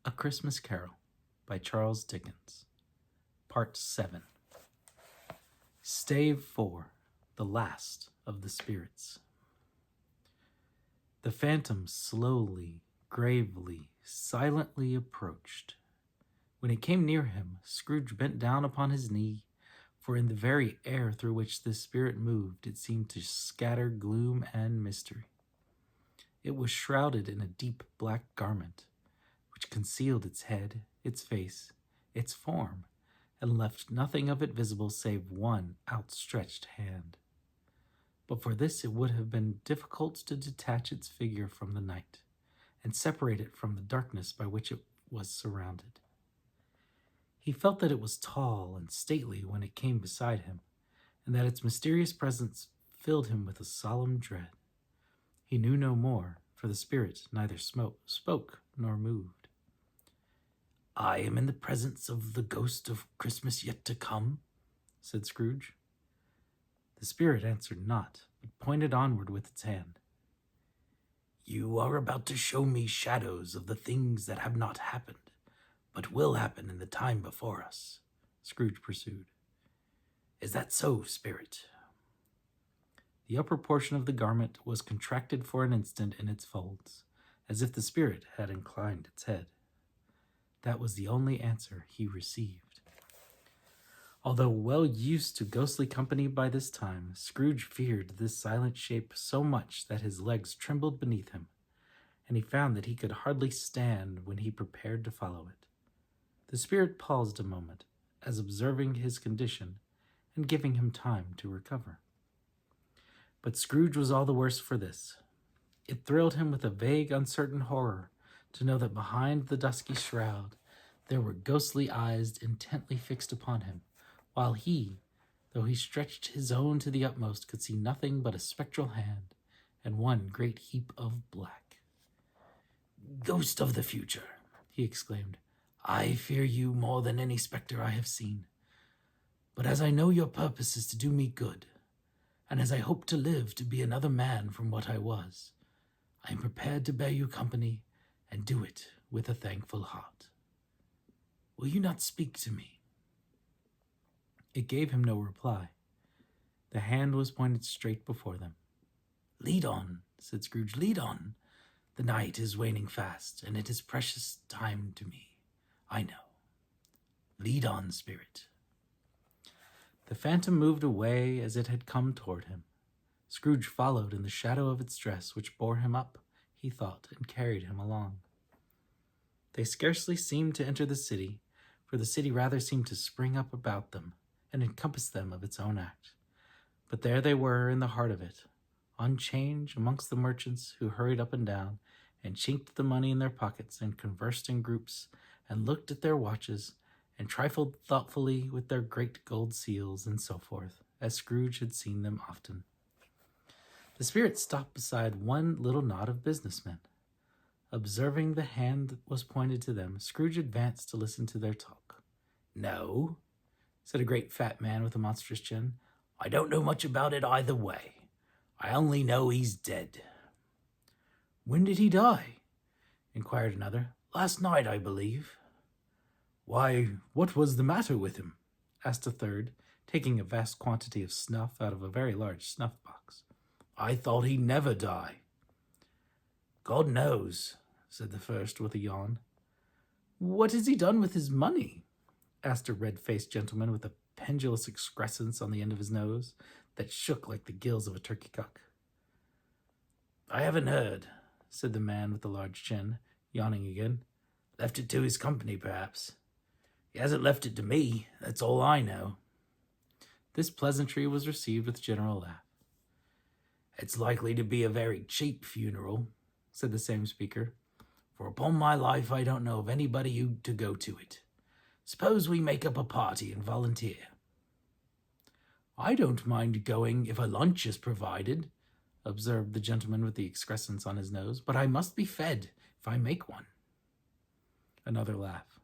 A Christmas Carol by Charles Dickens. Part 7. Stave 4. The Last of the Spirits. The phantom slowly, gravely, silently approached. When it came near him, Scrooge bent down upon his knee, for in the very air through which this spirit moved, it seemed to scatter gloom and mystery. It was shrouded in a deep black garment, which concealed its head, its face, its form, and left nothing of it visible save one outstretched hand. But for this it would have been difficult to detach its figure from the night, and separate it from the darkness by which it was surrounded. He felt that it was tall and stately when it came beside him, and that its mysterious presence filled him with a solemn dread. He knew no more, for the spirit neither spoke nor moved. "I am in the presence of the ghost of Christmas yet to come," said Scrooge. The spirit answered not, but pointed onward with its hand. "You are about to show me shadows of the things that have not happened, but will happen in the time before us," Scrooge pursued. "Is that so, spirit?" The upper portion of the garment was contracted for an instant in its folds, as if the spirit had inclined its head. That was the only answer he received. Although well used to ghostly company by this time, Scrooge feared this silent shape so much that his legs trembled beneath him, and he found that he could hardly stand when he prepared to follow it. The spirit paused a moment, as observing his condition and giving him time to recover. But Scrooge was all the worse for this. It thrilled him with a vague, uncertain horror to know that behind the dusky shroud there were ghostly eyes intently fixed upon him, while he, though he stretched his own to the utmost, could see nothing but a spectral hand and one great heap of black. "Ghost of the future," he exclaimed, "I fear you more than any spectre I have seen. But as I know your purpose is to do me good, and as I hope to live to be another man from what I was, I am prepared to bear you company and do it with a thankful heart. Will you not speak to me?" It gave him no reply. The hand was pointed straight before them. "Lead on," said Scrooge, "lead on. The night is waning fast, and it is precious time to me, I know. Lead on, spirit." The phantom moved away as it had come toward him. Scrooge followed in the shadow of its dress, which bore him up, he thought, and carried him along. They scarcely seemed to enter the city, for the city rather seemed to spring up about them and encompass them of its own act. But there they were in the heart of it, on 'change amongst the merchants who hurried up and down, and chinked the money in their pockets, and conversed in groups, and looked at their watches, and trifled thoughtfully with their great gold seals, and so forth, as Scrooge had seen them often. The spirit stopped beside one little knot of businessmen. Observing the hand that was pointed to them, Scrooge advanced to listen to their talk. "No," said a great fat man with a monstrous chin, "I don't know much about it either way. I only know he's dead." "When did he die?" inquired another. "Last night, I believe." "Why, what was the matter with him?" asked a third, taking a vast quantity of snuff out of a very large snuff-box. "I thought he'd never die." "God knows," said the first with a yawn. "What has he done with his money?" asked a red-faced gentleman with a pendulous excrescence on the end of his nose that shook like the gills of a turkey-cock. "I haven't heard," said the man with the large chin, yawning again. "Left it to his company, perhaps. He hasn't left it to me, that's all I know." This pleasantry was received with a general laugh. "It's likely to be a very cheap funeral," said the same speaker, "for upon my life I don't know of anybody who to go to it. Suppose we make up a party and volunteer." "I don't mind going if a lunch is provided," observed the gentleman with the excrescence on his nose, "but I must be fed if I make one." Another laugh.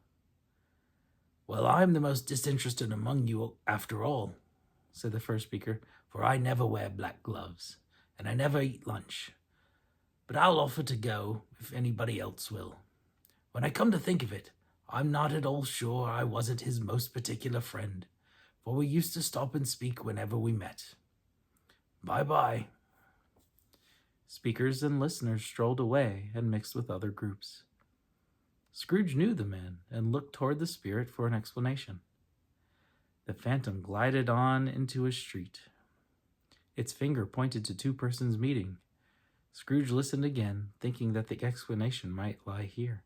"Well, I'm the most disinterested among you after all," said the first speaker, "for I never wear black gloves, and I never eat lunch. But I'll offer to go if anybody else will. When I come to think of it, I'm not at all sure I wasn't his most particular friend, for we used to stop and speak whenever we met. Bye-bye." Speakers and listeners strolled away and mixed with other groups. Scrooge knew the man and looked toward the spirit for an explanation. The phantom glided on into a street. Its finger pointed to two persons meeting. Scrooge listened again, thinking that the explanation might lie here.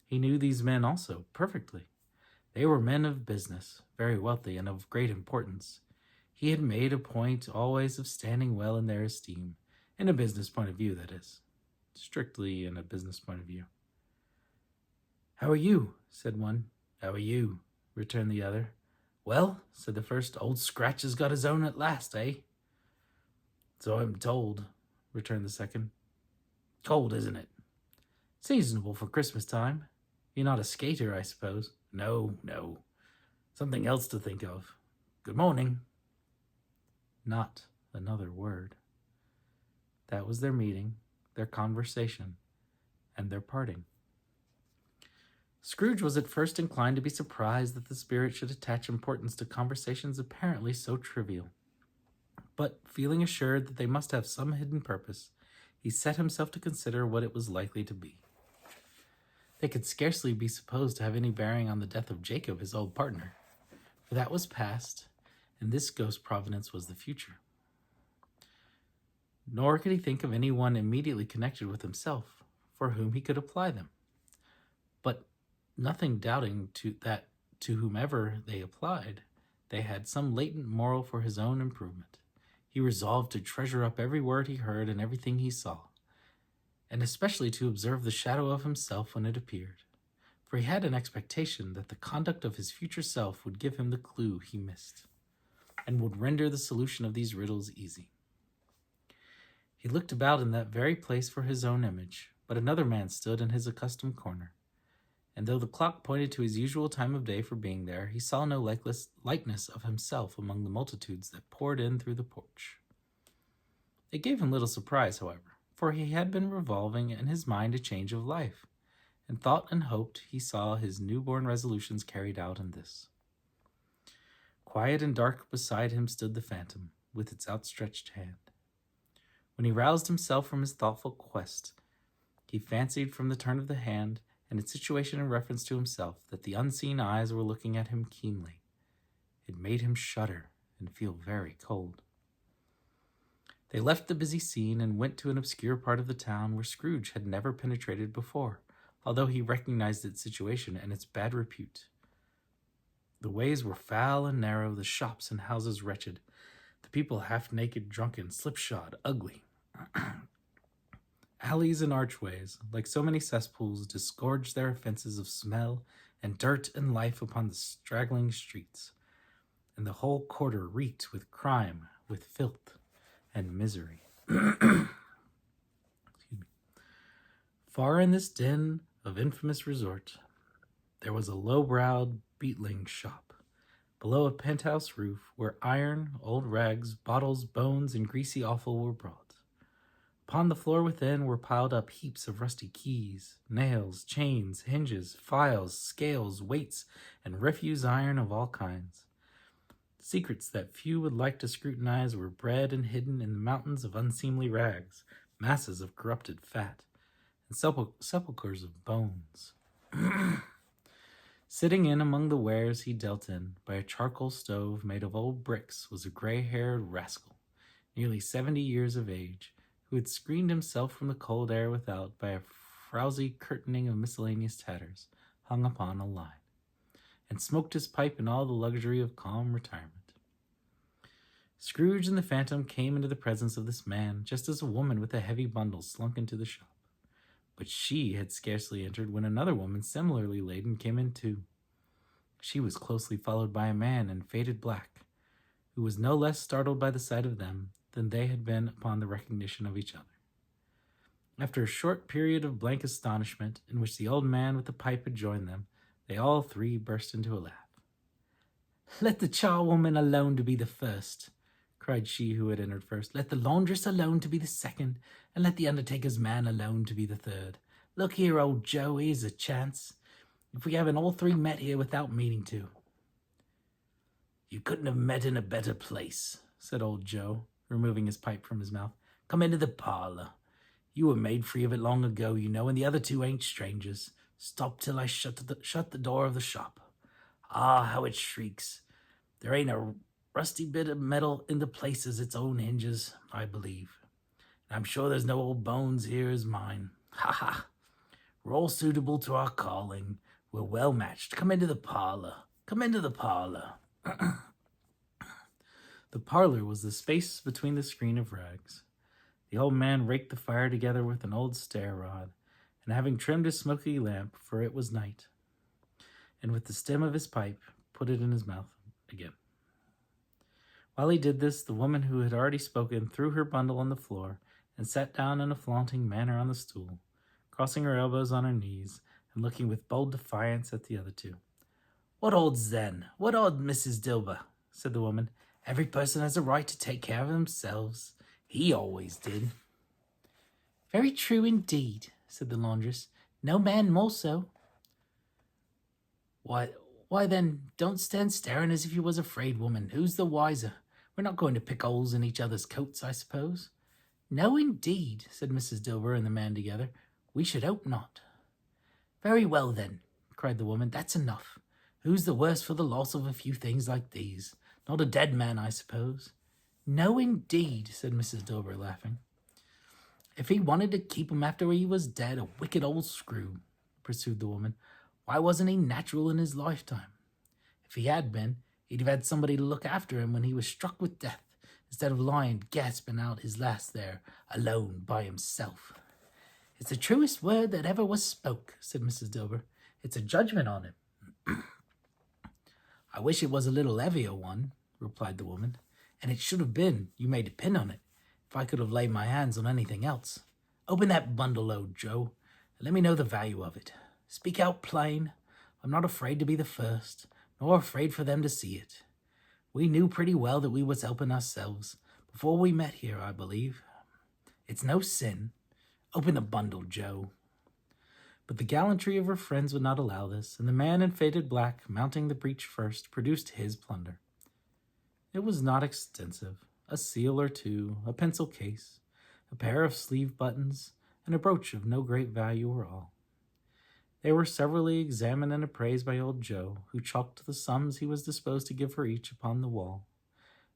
He knew these men also perfectly. They were men of business, very wealthy and of great importance. He had made a point always of standing well in their esteem, in a business point of view, that is. Strictly in a business point of view. "How are you?" said one. "How are you?" returned the other. "Well," said the first, "Old Scratch has got his own at last, eh?" "So I'm told," returned the second. "Cold, isn't it?" "Seasonable for Christmas time. You're not a skater, I suppose?" No. Something else to think of. Good morning." Not another word. That was their meeting, their conversation, and their parting. Scrooge was at first inclined to be surprised that the spirit should attach importance to conversations apparently so trivial. But, feeling assured that they must have some hidden purpose, he set himself to consider what it was likely to be. They could scarcely be supposed to have any bearing on the death of Jacob, his old partner, for that was past, and this ghost providence was the future. Nor could he think of any one immediately connected with himself, for whom he could apply them. But nothing doubting that to whomever they applied, they had some latent moral for his own improvement. He resolved to treasure up every word he heard and everything he saw, and especially to observe the shadow of himself when it appeared, for he had an expectation that the conduct of his future self would give him the clue he missed, and would render the solution of these riddles easy. He looked about in that very place for his own image, but another man stood in his accustomed corner, and though the clock pointed to his usual time of day for being there, he saw no likeness of himself among the multitudes that poured in through the porch. It gave him little surprise, however, for he had been revolving in his mind a change of life, and thought and hoped he saw his newborn resolutions carried out in this. Quiet and dark beside him stood the phantom, with its outstretched hand. When he roused himself from his thoughtful quest, he fancied from the turn of the hand and its situation in reference to himself that the unseen eyes were looking at him keenly. It made him shudder and feel very cold. They left the busy scene and went to an obscure part of the town where Scrooge had never penetrated before, although he recognized its situation and its bad repute. The ways were foul and narrow, the shops and houses wretched, the people half-naked, drunken, slipshod, ugly. Alleys and archways, like so many cesspools, disgorged their offenses of smell and dirt and life upon the straggling streets, and the whole quarter reeked with crime, with filth, and misery. Far in this den of infamous resort, there was a low-browed beetling shop, below a penthouse roof, where iron, old rags, bottles, bones, and greasy offal were brought. Upon the floor within were piled up heaps of rusty keys, nails, chains, hinges, files, scales, weights, and refuse iron of all kinds. Secrets that few would like to scrutinize were bred and hidden in the mountains of unseemly rags, masses of corrupted fat, and sepulchres of bones. Sitting in among the wares he dealt in, by a charcoal stove made of old bricks, was a gray-haired rascal, nearly 70 years of age, who had screened himself from the cold air without by a frowsy curtaining of miscellaneous tatters hung upon a line, and smoked his pipe in all the luxury of calm retirement. Scrooge and the phantom came into the presence of this man, just as a woman with a heavy bundle slunk into the shop. But she had scarcely entered when another woman similarly laden came in too. She was closely followed by a man in faded black, who was no less startled by the sight of them than they had been upon the recognition of each other. After a short period of blank astonishment, in which the old man with the pipe had joined them, they all three burst into a laugh. "Let the charwoman alone to be the first," cried she who had entered first. "Let the laundress alone to be the second, and let the undertaker's man alone to be the third. Look here, old Joe, here's a chance. If we haven't all three met here without meaning to." "You couldn't have met in a better place," said old Joe, removing his pipe from his mouth. "Come into the parlor. You were made free of it long ago, you know, and the other two ain't strangers. Stop till I shut the door of the shop. Ah, how it shrieks. There ain't a rusty bit of metal in the place as its own hinges, I believe. And I'm sure there's no old bones here as mine. Ha ha! We're all suitable to our calling. We're well matched. Come into the parlor. Come into the parlor." The parlor was the space between the screen of rags. The old man raked the fire together with an old stair rod, and having trimmed his smoky lamp, for it was night, and with the stem of his pipe, put it in his mouth again. While he did this, the woman who had already spoken threw her bundle on the floor and sat down in a flaunting manner on the stool, crossing her elbows on her knees and looking with bold defiance at the other two. "What odds then? What odds, Mrs. Dilber?" said the woman. "Every person has a right to take care of themselves. He always did." "Very true indeed," said the laundress. "No man more so." Why then, don't stand staring as if you was afraid, woman. Who's the wiser? We're not going to pick holes in each other's coats, I suppose." "No, indeed," said Mrs. Dilber and the man together. "We should hope not." "Very well, then," cried the woman. "That's enough. Who's the worse for the loss of a few things like these? Not a dead man, I suppose." "No, indeed," said Mrs. Dilber, laughing. "If he wanted to keep him after he was dead, a wicked old screw," pursued the woman. "Why wasn't he natural in his lifetime? If he had been, he'd have had somebody to look after him when he was struck with death, instead of lying gasping out his last there, alone by himself." "It's the truest word that ever was spoke," said Mrs. Dilber. "It's a judgment on him." "I wish it was a little heavier one," replied the woman. "And it should have been, you may depend on it, if I could have laid my hands on anything else. Open that bundle, old Joe, and let me know the value of it. Speak out plain. I'm not afraid to be the first, nor afraid for them to see it. We knew pretty well that we was helping ourselves before we met here, I believe. It's no sin. Open the bundle, Joe." But the gallantry of her friends would not allow this, and the man in faded black, mounting the breach first, produced his plunder. It was not extensive. A seal or two, a pencil case, a pair of sleeve buttons, and a brooch of no great value were all. They were severally examined and appraised by old Joe, who chalked the sums he was disposed to give for each upon the wall,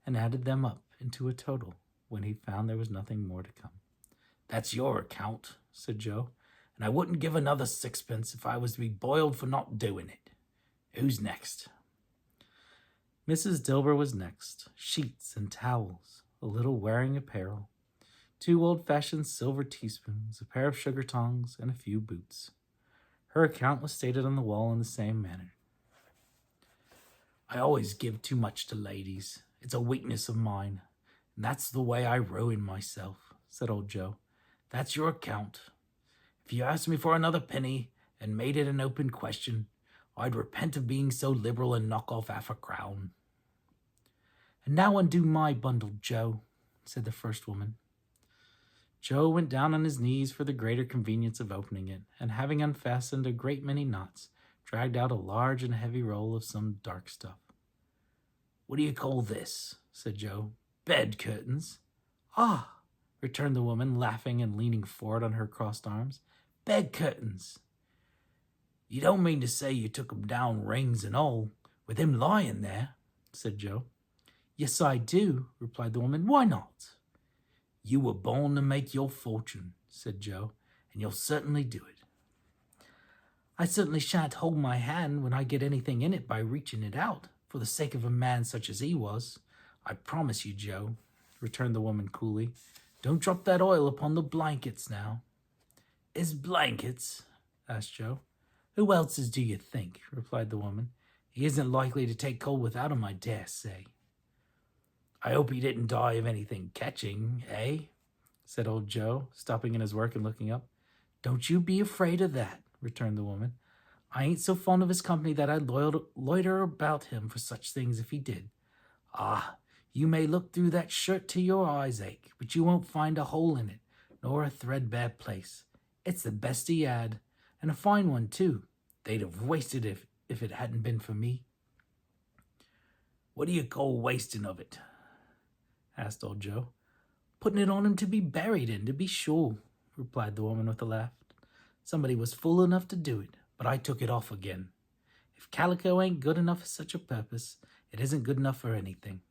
and added them up into a total when he found there was nothing more to come. "That's your account," said Joe, "and I wouldn't give another sixpence if I was to be boiled for not doing it. Who's next?" Mrs. Dilber was next. Sheets and towels, a little wearing apparel, 2 old-fashioned silver teaspoons, a pair of sugar tongs, and a few boots. Her account was stated on the wall in the same manner. "I always give too much to ladies. It's a weakness of mine, and that's the way I ruin myself," said old Joe. "That's your account. If you asked me for another penny and made it an open question, I'd repent of being so liberal and knock off half a crown." "And now undo my bundle, Joe," said the first woman. Joe went down on his knees for the greater convenience of opening it, and having unfastened a great many knots, dragged out a large and heavy roll of some dark stuff. "What do you call this?" said Joe. "Bed curtains." "Ah," returned the woman, laughing and leaning forward on her crossed arms. "Bed curtains." "You don't mean to say you took 'em down, rings and all, with him lying there?" said Joe. "Yes, I do," replied the woman. "Why not?" "You were born to make your fortune," said Joe, "and you'll certainly do it." "I certainly shan't hold my hand when I get anything in it by reaching it out, for the sake of a man such as he was. I promise you, Joe," returned the woman coolly. "Don't drop that oil upon the blankets now." "His blankets?" asked Joe. "Who else's do you think?" replied the woman. "He isn't likely to take cold without 'em, I dare say." "I hope he didn't die of anything catching, eh?" said old Joe, stopping in his work and looking up. "Don't you be afraid of that," returned the woman. "I ain't so fond of his company that I'd loiter about him for such things if he did. Ah, you may look through that shirt till your eyes ache, but you won't find a hole in it, nor a threadbare place. It's the best he had, and a fine one, too. They'd have wasted it if it hadn't been for me." "What do you call wasting of it?" asked old Joe. "Putting it on him to be buried in, to be sure," replied the woman with a laugh. "Somebody was fool enough to do it, but I took it off again. If calico ain't good enough for such a purpose, it isn't good enough for anything.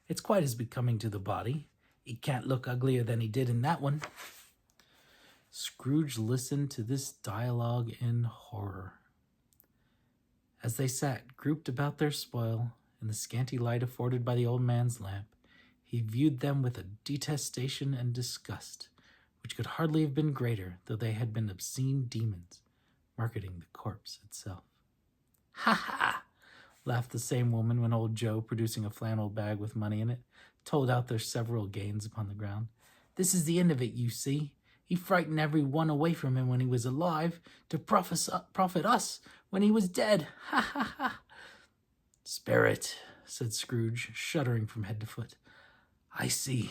It's quite as becoming to the body. He can't look uglier than he did in that one." Scrooge listened to this dialogue in horror. As they sat grouped about their spoil, in the scanty light afforded by the old man's lamp, he viewed them with a detestation and disgust which could hardly have been greater, though they had been obscene demons, marketing the corpse itself. "Ha ha!" laughed the same woman when old Joe, producing a flannel bag with money in it, told out their several gains upon the ground. "This is the end of it, you see. He frightened every one away from him when he was alive, to profit us when he was dead. Ha ha ha!" "Spirit," said Scrooge, shuddering from head to foot. I see.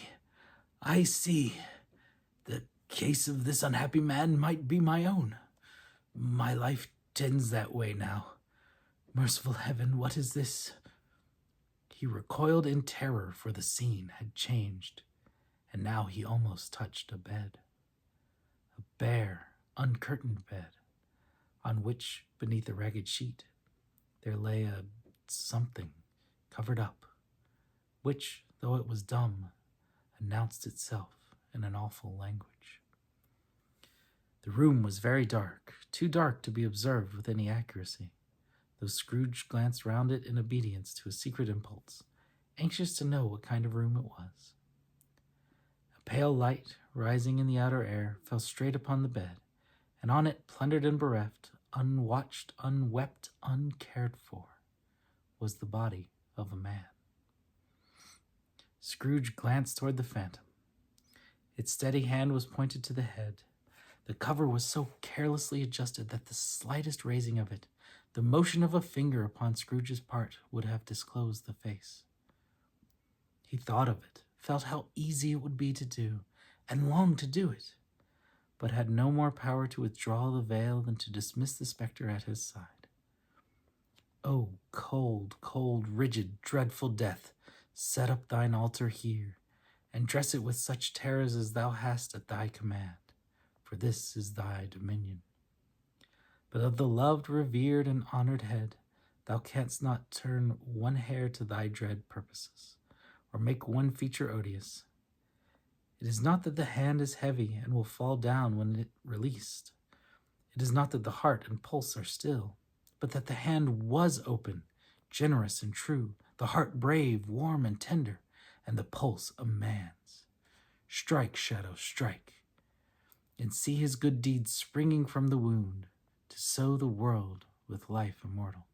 The case of this unhappy man might be my own. My life tends that way now. Merciful heaven, what is this?" He recoiled in terror, for the scene had changed, and now he almost touched a bed. A bare, uncurtained bed, on which, beneath a ragged sheet, there lay a something covered up, which, though it was dumb, announced itself in an awful language. The room was very dark, too dark to be observed with any accuracy, though Scrooge glanced round it in obedience to a secret impulse, anxious to know what kind of room it was. A pale light, rising in the outer air, fell straight upon the bed, and on it, plundered and bereft, unwatched, unwept, uncared for, was the body of a man. Scrooge glanced toward the phantom. Its steady hand was pointed to the head. The cover was so carelessly adjusted that the slightest raising of it, the motion of a finger upon Scrooge's part, would have disclosed the face. He thought of it, felt how easy it would be to do, and longed to do it, but had no more power to withdraw the veil than to dismiss the spectre at his side. "O cold, cold, rigid, dreadful death, set up thine altar here, and dress it with such terrors as thou hast at thy command, for this is thy dominion. But of the loved, revered, and honored head, thou canst not turn one hair to thy dread purposes, or make one feature odious. It is not that the hand is heavy and will fall down when it released. It is not that the heart and pulse are still, but that the hand was open, generous and true, the heart brave, warm, and tender, and the pulse a man's. Strike, shadow, strike, and see his good deeds springing from the wound, to sow the world with life immortal."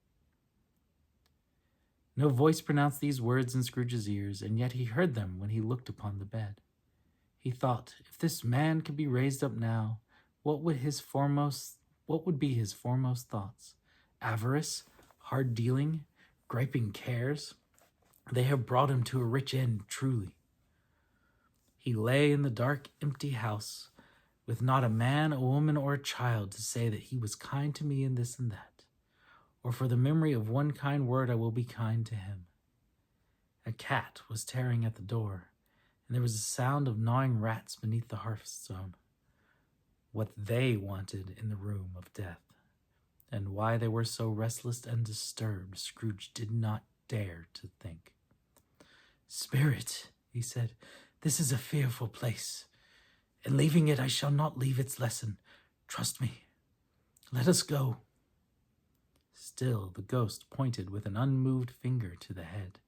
No voice pronounced these words in Scrooge's ears, and yet he heard them when he looked upon the bed. He thought, if this man could be raised up now, what would be his foremost thoughts? Avarice, hard dealing, griping cares? They have brought him to a rich end, truly. He lay in the dark, empty house, with not a man, a woman, or a child to say that he was kind to me in this and that, or for the memory of one kind word I will be kind to him. A cat was tearing at the door, and there was a sound of gnawing rats beneath the hearthstone. What they wanted in the room of death, and why they were so restless and disturbed, Scrooge did not dare to think. "Spirit," he said, "this is a fearful place. In leaving it, I shall not leave its lesson. Trust me. Let us go." Still the ghost pointed with an unmoved finger to the head.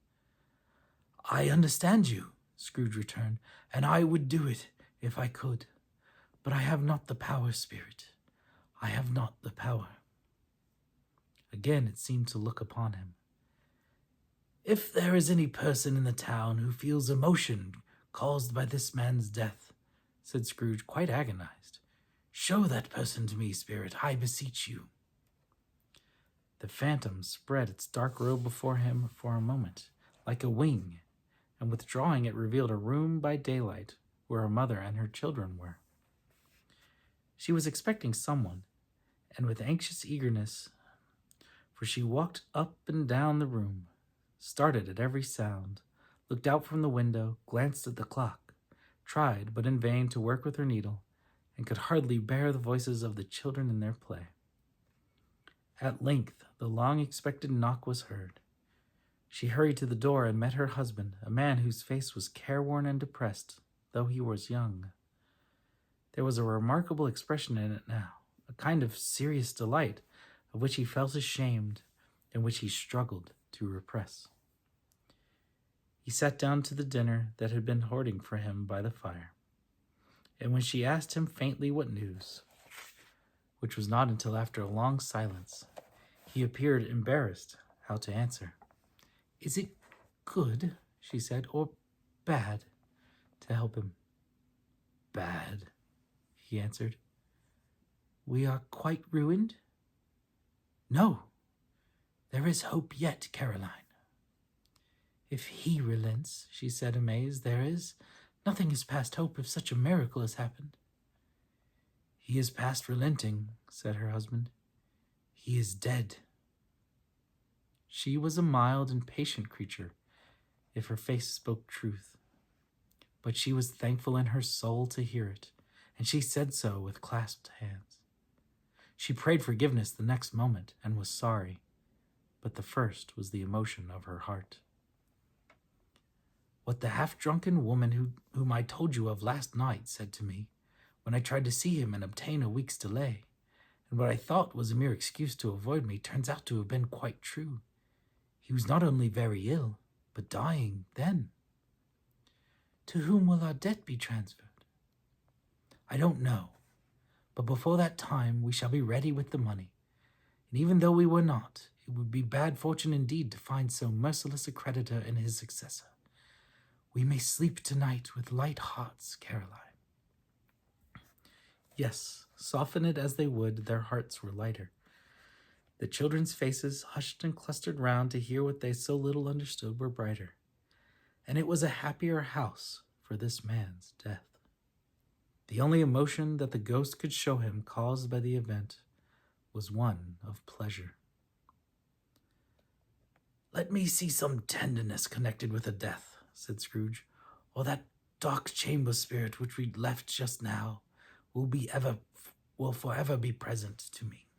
"I understand you," Scrooge returned, "and I would do it if I could. But I have not the power, Spirit. I have not the power." Again it seemed to look upon him. "If there is any person in the town who feels emotion caused by this man's death," said Scrooge, quite agonized, "show that person to me, Spirit, I beseech you." The phantom spread its dark robe before him for a moment, like a wing, and withdrawing it revealed a room by daylight where a mother and her children were. She was expecting someone, and with anxious eagerness, for she walked up and down the room, started at every sound, looked out from the window, glanced at the clock, tried, but in vain, to work with her needle, and could hardly bear the voices of the children in their play. At length the long-expected knock was heard. She hurried to the door and met her husband, a man whose face was careworn and depressed, though he was young. There was a remarkable expression in it now, a kind of serious delight, of which he felt ashamed, and which he struggled to repress. He sat down to the dinner that had been hoarding for him by the fire, and when she asked him faintly what news, which was not until after a long silence, he appeared embarrassed how to answer. "Is it good," she said, "or bad to help him?" "Bad," he answered. "We are quite ruined?" "No, there is hope yet, Caroline." "If he relents," she said, amazed, "there is. Nothing is past hope if such a miracle has happened." "He is past relenting," said her husband. "He is dead." She was a mild and patient creature, if her face spoke truth. But she was thankful in her soul to hear it, and she said so with clasped hands. She prayed forgiveness the next moment, and was sorry, but the first was the emotion of her heart. "What the half-drunken woman whom I told you of last night said to me, when I tried to see him and obtain a week's delay, and what I thought was a mere excuse to avoid me, turns out to have been quite true. He was not only very ill, but dying then." "To whom will our debt be transferred?" "I don't know, but before that time we shall be ready with the money, and even though we were not, it would be bad fortune indeed to find so merciless a creditor in his successor. We may sleep tonight with light hearts, Caroline." Yes, soften it as they would, their hearts were lighter. The children's faces, hushed and clustered round to hear what they so little understood, were brighter, and it was a happier house for this man's death. The only emotion that the ghost could show him caused by the event was one of pleasure. "Let me see some tenderness connected with a death," said Scrooge, "or that dark chamber spirit which we left just now will forever be present to me."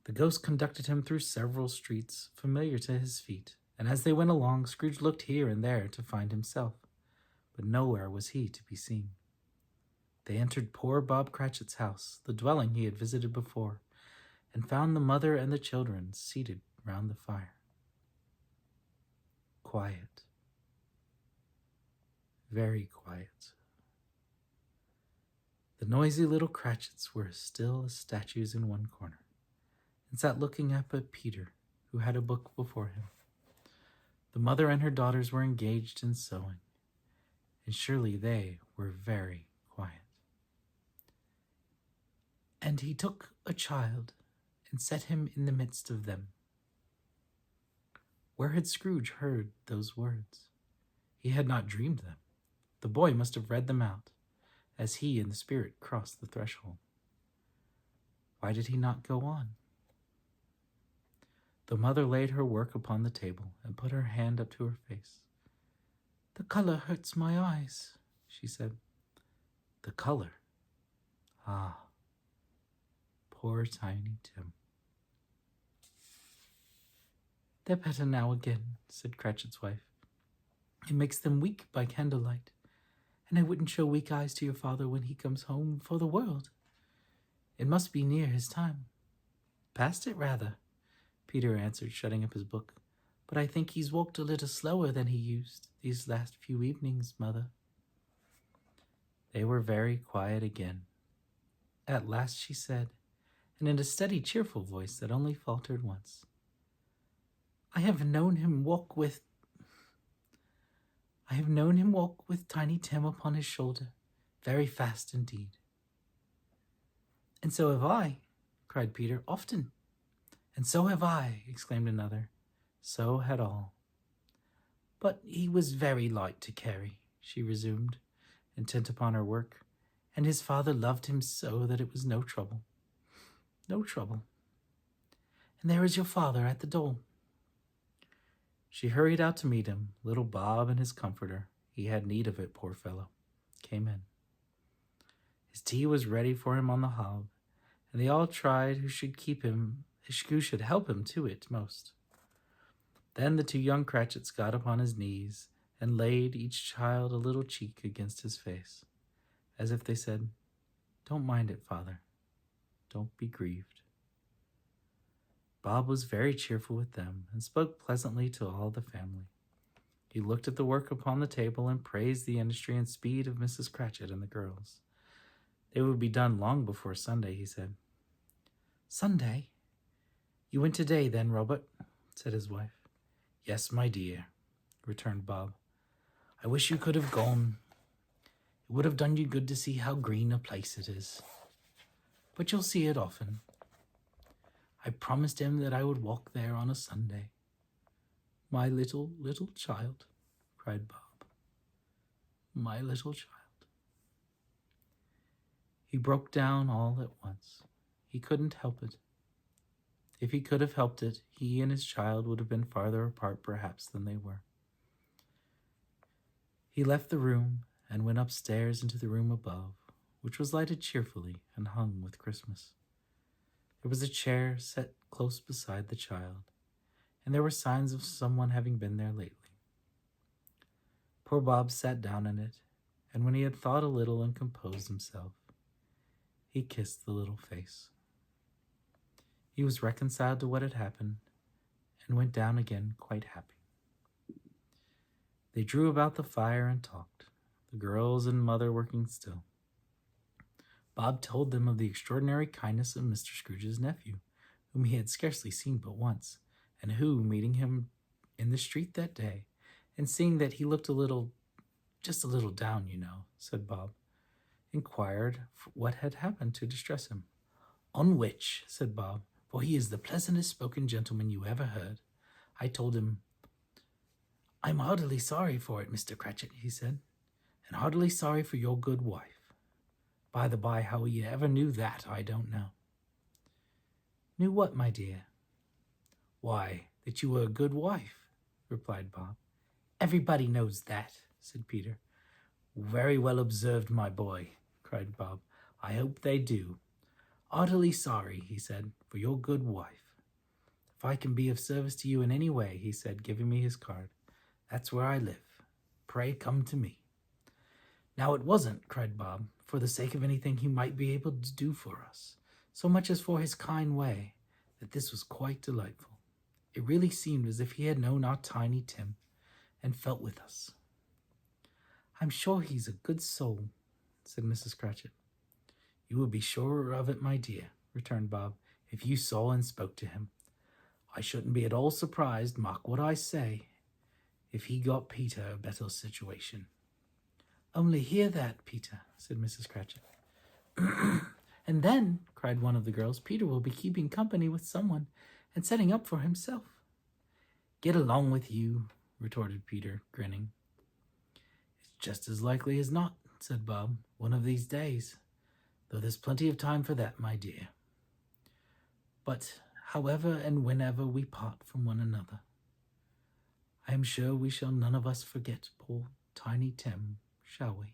The ghost conducted him through several streets familiar to his feet, and as they went along, Scrooge looked here and there to find himself, but nowhere was he to be seen. They entered poor Bob Cratchit's house, the dwelling he had visited before, and found the mother and the children seated round the fire. Quiet. Very quiet. The noisy little Cratchits were as still as statues in one corner, and sat looking up at Peter, who had a book before him. The mother and her daughters were engaged in sewing, and surely they were very quiet. "And he took a child, and set him in the midst of them." Where had Scrooge heard those words? He had not dreamed them. The boy must have read them out, as he and the spirit crossed the threshold. Why did he not go on? The mother laid her work upon the table and put her hand up to her face. "The color hurts my eyes," she said. "The color? Ah, poor Tiny Tim." "They're better now again," said Cratchit's wife. "It makes them weak by candlelight, and I wouldn't show weak eyes to your father when he comes home for the world. It must be near his time." "Past it, rather," Peter answered, shutting up his book. "But I think he's walked a little slower than he used these last few evenings, Mother." They were very quiet again. At last she said, and in a steady, cheerful voice that only faltered once, I have known him walk with Tiny Tim upon his shoulder, very fast indeed." "And so have I," cried Peter, "often." "And so have I," exclaimed another. So had all. "But he was very light to carry," she resumed, intent upon her work, and his father loved him so that it was no trouble. No trouble. And there is your father at the door." She hurried out to meet him. Little Bob and his comforter, he had need of it, poor fellow, came in. His tea was ready for him on the hob, and they all tried who should help him to it most. Then the two young Cratchits got upon his knees and laid each child a little cheek against his face, as if they said, "Don't mind it, father. Don't be grieved." Bob was very cheerful with them and spoke pleasantly to all the family. He looked at the work upon the table and praised the industry and speed of Mrs. Cratchit and the girls. They would be done long before Sunday, he said. "Sunday? You went today, then, Robert?" said his wife. "Yes, my dear," returned Bob. "I wish you could have gone. It would have done you good to see how green a place it is. But you'll see it often. I promised him that I would walk there on a Sunday." "My little, little child," cried Bob. "My little child." He broke down all at once. He couldn't help it. If he could have helped it, he and his child would have been farther apart perhaps than they were. He left the room and went upstairs into the room above, which was lighted cheerfully and hung with Christmas. There was a chair set close beside the child, and there were signs of someone having been there lately. Poor Bob sat down in it, and when he had thought a little and composed himself, he kissed the little face. He was reconciled to what had happened, and went down again quite happy. They drew about the fire and talked, the girls and mother working still. Bob told them of the extraordinary kindness of Mr. Scrooge's nephew, whom he had scarcely seen but once, and who, meeting him in the street that day, and seeing that he looked just a little down, said Bob, inquired what had happened to distress him. "On which," said Bob, "for he is the pleasantest spoken gentleman you ever heard, I told him, 'I'm heartily sorry for it, Mr. Cratchit,' he said, 'and heartily sorry for your good wife.' By the by, how he ever knew that, I don't know." "Knew what, my dear?" "Why, that you were a good wife," replied Bob. "Everybody knows that," said Peter. "Very well observed, my boy," cried Bob. "I hope they do. Heartily sorry," he said, "for your good wife. If I can be of service to you in any way," he said, giving me his card, "that's where I live. Pray come to me." "Now it wasn't," cried Bob, "for the sake of anything he might be able to do for us, so much as for his kind way, that this was quite delightful. It really seemed as if he had known our Tiny Tim, and felt with us." "I'm sure he's a good soul," said Mrs. Cratchit. "You would be surer of it, my dear," returned Bob, "if you saw and spoke to him. I shouldn't be at all surprised, mark what I say, if he got Peter a better situation." "Only hear that, Peter," said Mrs. Cratchit. "And then," cried one of the girls, "Peter will be keeping company with someone and setting up for himself." "Get along with you," retorted Peter, grinning. "It's just as likely as not," said Bob, "one of these days, though there's plenty of time for that, my dear. But however and whenever we part from one another, I am sure we shall none of us forget poor Tiny Tim, shall we?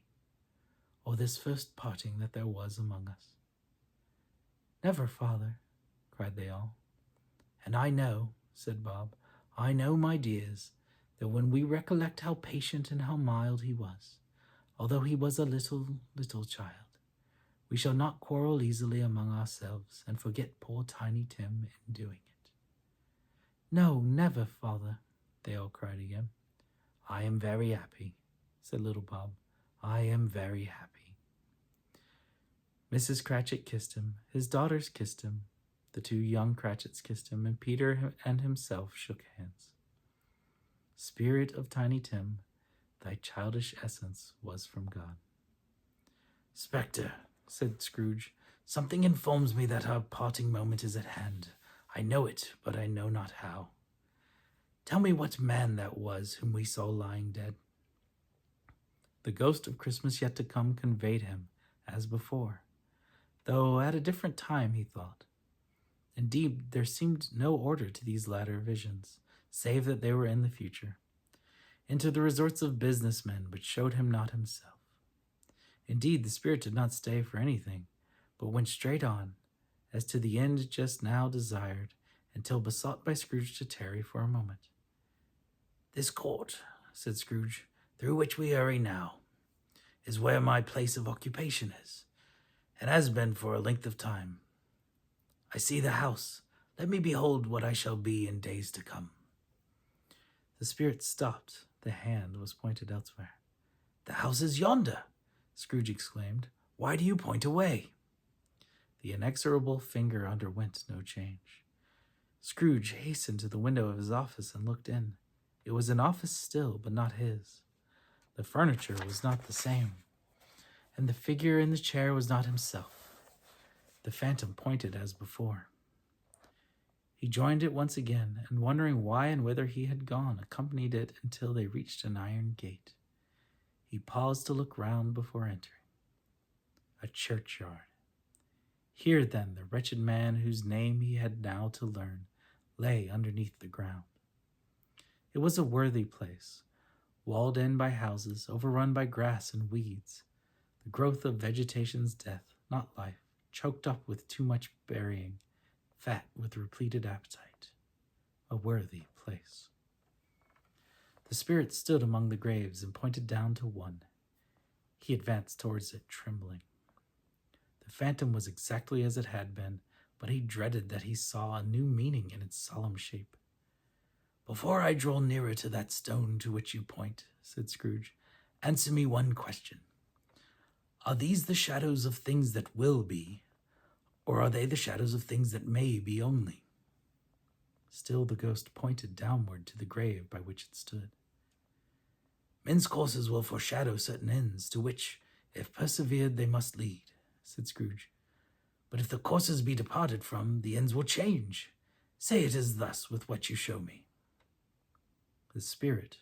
Or this first parting that there was among us." "Never, father," cried they all. "And I know," said Bob, "I know, my dears, that when we recollect how patient and how mild he was, although he was a little, little child, we shall not quarrel easily among ourselves and forget poor Tiny Tim in doing it." "No, never, father," they all cried again. "I am very happy," said little Bob. "I am very happy." Mrs. Cratchit kissed him, his daughters kissed him, the two young Cratchits kissed him, and Peter and himself shook hands. "Spirit of Tiny Tim, thy childish essence was from God." "Spectre," said Scrooge, "something informs me that our parting moment is at hand. I know it, but I know not how. Tell me what man that was whom we saw lying dead." The ghost of Christmas yet to come conveyed him, as before, though at a different time, he thought. Indeed, there seemed no order to these latter visions, save that they were in the future, into the resorts of businessmen, but showed him not himself. Indeed, the spirit did not stay for anything, but went straight on, as to the end just now desired, until besought by Scrooge to tarry for a moment. "This court," said Scrooge, "through which we hurry now, is where my place of occupation is, and has been for a length of time. I see the house. Let me behold what I shall be in days to come." The spirit stopped. The hand was pointed elsewhere. "The house is yonder," Scrooge exclaimed. "Why do you point away?" The inexorable finger underwent no change. Scrooge hastened to the window of his office and looked in. It was an office still, but not his. The furniture was not the same, and the figure in the chair was not himself. The phantom pointed as before. He joined it once again, and wondering why and whither he had gone, accompanied it until they reached an iron gate. He paused to look round before entering. A churchyard. Here, then, the wretched man whose name he had now to learn lay underneath the ground. It was a worthy place, walled in by houses, overrun by grass and weeds, the growth of vegetation's death, not life, choked up with too much burying, fat with repleted appetite. A worthy place. The spirit stood among the graves and pointed down to one. He advanced towards it, trembling. The phantom was exactly as it had been, but he dreaded that he saw a new meaning in its solemn shape. "Before I draw nearer to that stone to which you point," said Scrooge, "answer me one question. Are these the shadows of things that will be, or are they the shadows of things that may be only?" Still the ghost pointed downward to the grave by which it stood. "Men's courses will foreshadow certain ends, to which, if persevered, they must lead," said Scrooge. "But if the courses be departed from, the ends will change. Say it is thus with what you show me." The spirit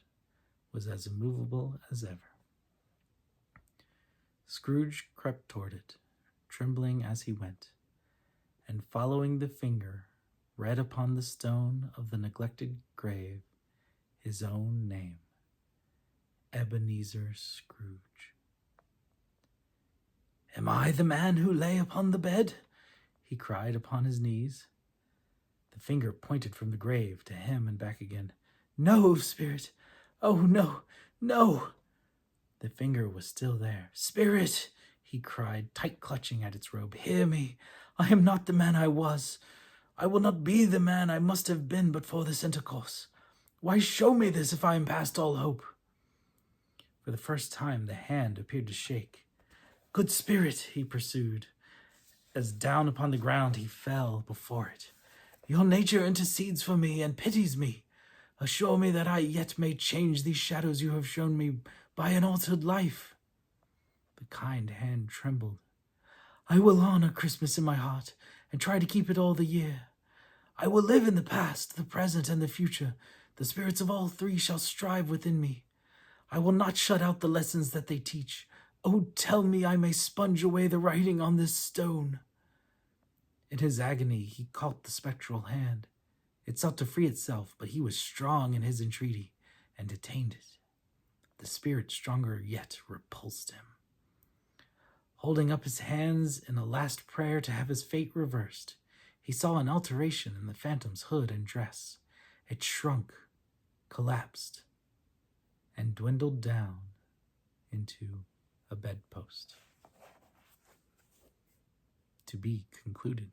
was as immovable as ever. Scrooge crept toward it, trembling as he went, and following the finger, read upon the stone of the neglected grave his own name, Ebenezer Scrooge. "Am I the man who lay upon the bed?" he cried upon his knees. The finger pointed from the grave to him and back again. "No, spirit! Oh, no, no!" The finger was still there. "Spirit!" he cried, tight clutching at its robe. "Hear me! I am not the man I was. I will not be the man I must have been but for this intercourse. Why show me this if I am past all hope?" For the first time the hand appeared to shake. "Good spirit," he pursued, as down upon the ground he fell before it. "Your nature intercedes for me and pities me. Assure me that I yet may change these shadows you have shown me by an altered life." The kind hand trembled. "I will honor Christmas in my heart and try to keep it all the year. I will live in the past, the present, and the future. The spirits of all three shall strive within me. I will not shut out the lessons that they teach. Oh, tell me I may sponge away the writing on this stone." In his agony, he caught the spectral hand. It sought to free itself, but he was strong in his entreaty and detained it. The spirit, stronger yet, repulsed him. Holding up his hands in a last prayer to have his fate reversed, he saw an alteration in the phantom's hood and dress. It shrunk, collapsed, and dwindled down into a bedpost. To be concluded.